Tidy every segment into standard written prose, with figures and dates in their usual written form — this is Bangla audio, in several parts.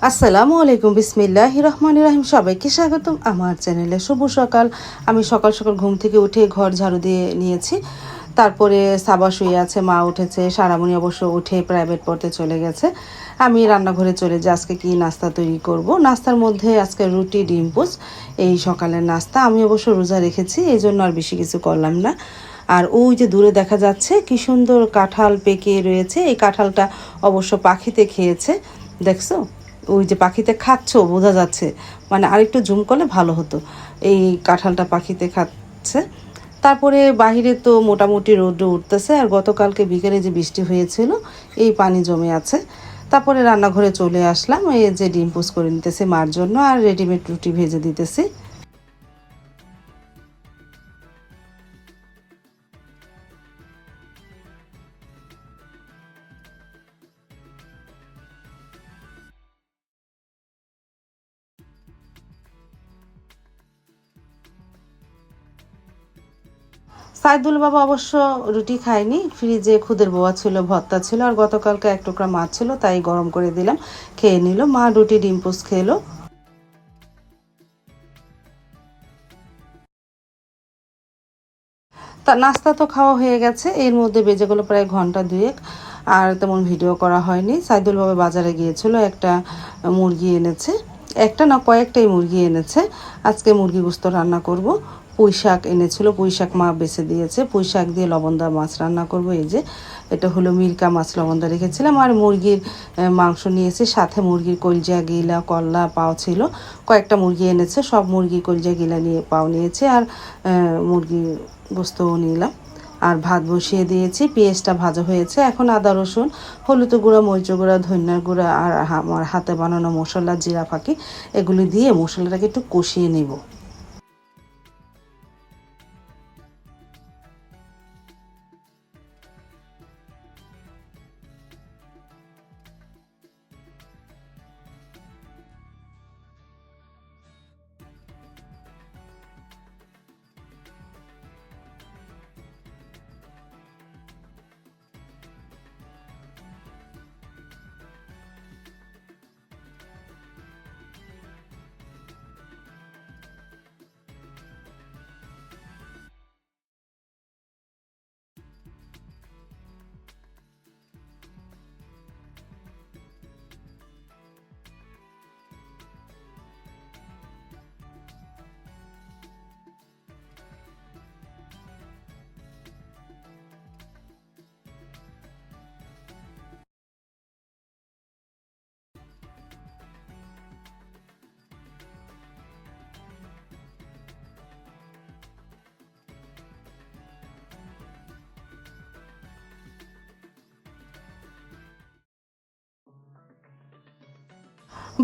আসসালামু আলাইকুম, বিসমিল্লাহির রহমানির রহিম। সবাইকে স্বাগতম আমার চ্যানেলে। শুভ সকাল। আমি সকাল সকাল ঘুম থেকে উঠে ঘর ঝাড়ু দিয়ে নিয়েছি। তারপরে সাবা শুয়ে আছে, মা উঠেছে, সারামণি অবশ্য উঠে প্রাইভেট পড়তে চলে গেছে। আমি রান্নাঘরে চলে যাই। আজকে কি নাস্তা তৈরি করব। নাস্তার মধ্যে আজকে রুটি ডিম পোচ, এই সকালের নাস্তা। আমি অবশ্য রোজা রেখেছি, এই জন্য আর বেশি কিছু করলাম না। আর ওই যে দূরে দেখা যাচ্ছে কি সুন্দর কাঁঠাল পেকে রয়েছে। এই কাঁঠালটা অবশ্য পাখিতে খেয়েছে, দেখছো? ওই যে পাখিতে খাচ্ছ বোঝা যাচ্ছে, মানে আরেকটু জুম করলে ভালো হতো। এই কাঁঠালটা পাখিতে খাচ্ছে। তারপরে বাহিরে তো মোটামুটি রোদ্র উঠতেছে, আর গতকালকে বিকেলে যে বৃষ্টি হয়েছিল এই পানি জমে আছে। তারপরে রান্নাঘরে চলে আসলাম, এই যে ডিম পোচ করে নিতেছি মার জন্য, আর রেডিমেড রুটি ভেজে দিতেছি। সাইদুল বাবা অবশ্য রুটি খায়নি, ফ্রিজে খুদের বোয়া ছিল, ভর্তা ছিল, আর গতকালকে এক টুকরা মাছ ছিল, তাই গরম করে দিলাম, খেয়ে নিল। মা রুটি ডিম পোচ খেলো। তা নাস্তা তো খাওয়া হয়ে গেছে, এর মধ্যে বেজে গেলো প্রায় ঘন্টা দুয়েক। আর তেমন ভিডিও করা হয়নি। সাইদুল বাবা বাজারে গিয়েছিল, একটা মুরগি এনেছে। একটা না, কয়েকটাই মুরগি এনেছে। আজকে মুরগি গোস্ত রান্না করব। পুঁই শাক এনেছিল, পুঁই শাক মা বেছে দিয়েছে। পুঁই শাক দিয়ে লবণদা মাছ রান্না করব। এই যে এটা হলো মিরকা মাছ, লবণদা রেখেছিলাম। আর মুরগির মাংস নিয়েছি, সাথে মুরগির কলজা গিলা কল্লা পাও ছিল। কয়েকটা মুরগি এনেছে, সব মুরগি কলজা গিলা নিয়ে পাও নিয়েছে, আর মুরগি গোস্তও নিলাম। আর ভাত বসিয়ে দিয়েছি, পেঁয়াজটা ভাজা হয়েছে। এখন আদা রসুন, হলুদ গুঁড়া, মরিচ গুঁড়া, ধনিয়ার গুঁড়া, আর আমার হাতে বানানো মশলা, জিরা ফাঁকি, এগুলি দিয়ে মশলাটাকে একটু কষিয়ে নেব।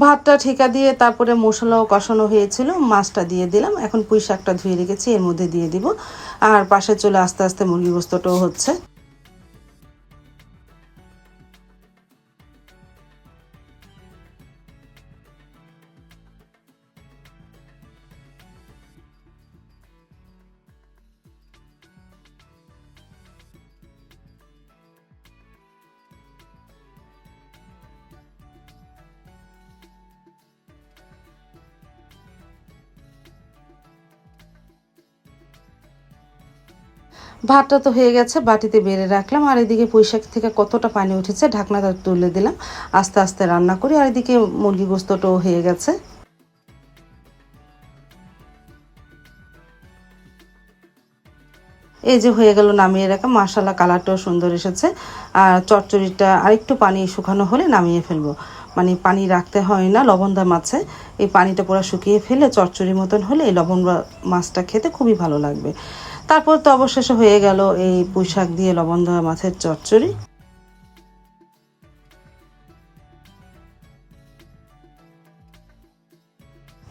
ভাতটা ঠেকা দিয়ে তারপরে মশলাও কষানো হয়েছিল, মাছটা দিয়ে দিলাম। এখন পুঁই শাকটা ধুয়ে রেখেছি, এর মধ্যে দিয়ে দিব। আর পাশে চলে আস্তে আস্তে মুরগি গোস্তটাও হচ্ছে। ভাতটা তো হয়ে গেছে, বাটিতে বেড়ে রাখলাম। আর এদিকে পুঁইশাক থেকে কতটা পানি উঠেছে, ঢাকনাটা তুলে দিলাম। আস্তে আস্তে রান্না করি। আর এদিকে মুরগি গোস্তটাও হয়ে গেছে। এই যে হয়ে গেল, নামিয়ে রাখা। মাশাআল্লাহ, কালারটাও সুন্দর এসেছে। আর চচ্চড়িটা আরেকটু পানি শুকানো হলে নামিয়ে ফেলবো। মানে পানি রাখতে হয় না লবণদা মাছে। এই পানিটা পুরো শুকিয়ে ফেলে চচ্চড়ি মতন হলে এই মাছটা খেতে খুবই ভালো লাগবে। তারপর তো অবশেষে হয়ে গেল এই পুঁইশাক দিয়ে লবণদা মাছের চচ্চড়ি।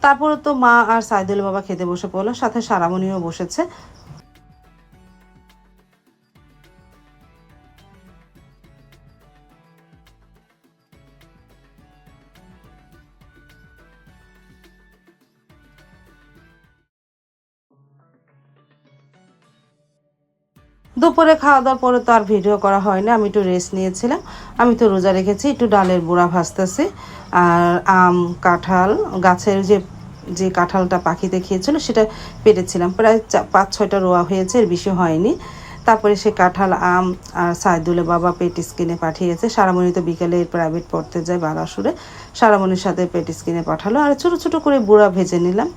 তারপরে তো মা আর সাইদুল বাবা খেতে বসে পড়লো, সাথে সারামণিও বসেছে। দুপুরে খাওয়া দাওয়ার পরে তো আর ভিডিও করা হয় না, আমি একটু রেস্ট নিয়েছিলাম। আমি তো রোজা রেখেছি, একটু ডালের বড়া ভাজতেছি। আর আম, কাঁঠাল গাছের যে যে কাঁঠালটা পাখিতে খেয়েছিল সেটা পেরেছিলাম, প্রায় 5-6টা রোয়া হয়েছে, এর বেশি হয়নি। তারপরে সে কাঁঠাল, আম আর সাইদুলে বাবা পেটিস কিনে পাঠিয়েছে। সারামণি তো বিকেলে প্রাইভেট পড়তে যায় বালাসুরে, সারামণির সাথে পেটিস কিনে পাঠালো। আর ছোট ছোট করে বুড়া ভেজে নিলাম।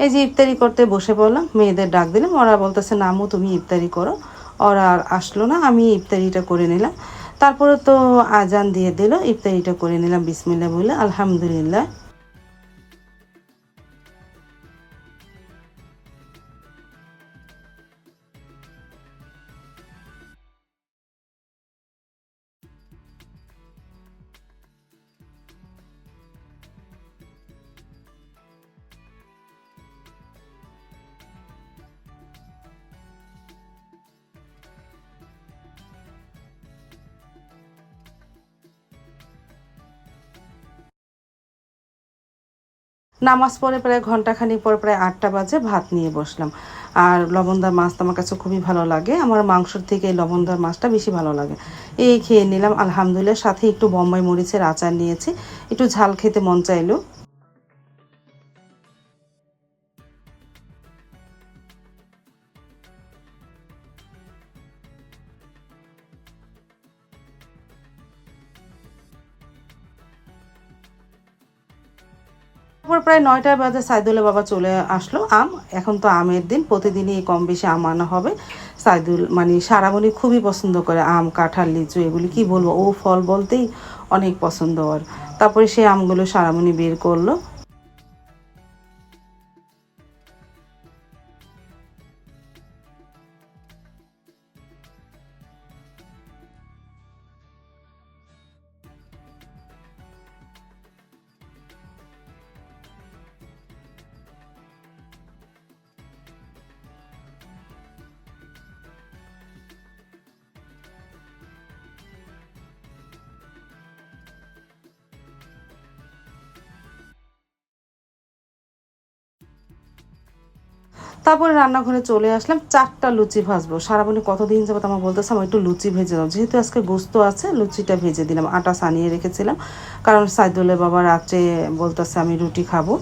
এই যে ইফতারি করতে বসে পড়লাম, মেয়েদের ডাক দিলাম, ওরা বলতেছে নামু তুমি ইফতারি করো। ওরা আর আসলো না, আমি ইফতারিটা করে নিলাম। তারপরে তো আজান দিয়ে দিল, ইফতারিটা করে নিলাম বিসমিল্লাহ বলে, আলহামদুলিল্লাহ। নামাজ পড়ে প্রায় ঘন্টাখানিক পর প্রায় 8টা বাজে ভাত নিয়ে বসলাম। আর লবণদার মাছ তো আমার কাছে খুবই ভালো লাগে, আমার মাংসর থেকে এই লবণদার মাছটা বেশি ভালো লাগে। এই খেয়ে নিলাম আলহামদুলিল্লাহ। সাথে একটু বোম্বাই মরিচের আচার নিয়েছি, একটু ঝাল খেতে মন চাইলো। তারপর প্রায় 9টা বাজে সাইদুলের বাবা চলে আসলো। এখন তো আমের দিন, প্রতিদিনই কম বেশি আম আনা হবে। সাইদুল মানে সারামণি খুবই পছন্দ করে আম, কাঁঠাল, লিচু, এগুলি কি বলবো, ও ফল বলতেই অনেক পছন্দ ওর। তারপরে সেই আমগুলো সারামণি বের করলো। তারপরে রান্নাঘরে চলে আসলাম, 4টা লুচি ভাজবো। সারাবনি কতদিন যাবত আমার বলতেছে আমার একটু লুচি ভেজে দাও, যেহেতু আজকে গোস্ত আছে লুচিটা ভেজে দিলাম। আটা সানিয়ে রেখেছিলাম, কারণ সাইদুলের বাবা রাত্রে বলতেছে আমি রুটি খাবো।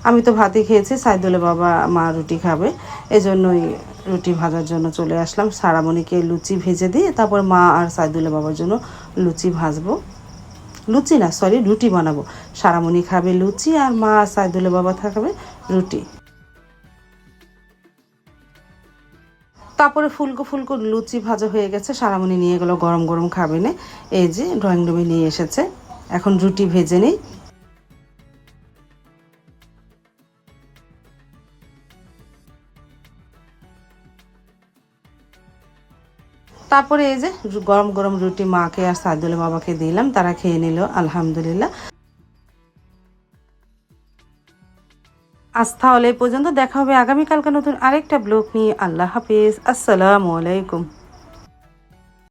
আমি তো ভাতই খেয়েছি, সাইদুলের বাবা মা রুটি খাবে, এজন্যই রুটি ভাজার জন্য চলে আসলাম। সারামণিকে লুচি ভেজে দিয়ে তারপর মা আর সাইদুলের বাবার জন্য লুচি ভাজবো। লুচি না, সরি, রুটি বানাবো। সারামণি খাবে লুচি আর মা আর সাইদুলের বাবা খাবে রুটি। তারপরে ফুলকো ফুলকো লুচি ভাজা হয়ে গেছে, সারামণি নিয়ে গেলো গরম গরম খাবে না। এই যে ড্রয়িং রুমে নিয়ে এসেছে, এখন রুটি ভেজে নিই। তারপরে এই যে গরম গরম রুটি মাকে আর সাইদুলের বাবাকে দিলাম, তারা খেয়ে নিল আলহামদুলিল্লাহ। আজ তাহলে এই পর্যন্ত, দেখা হবে আগামীকালকে নতুন আরেকটা ব্লগ নিয়ে। আল্লাহ হাফিজ, আসসালামু আলাইকুম।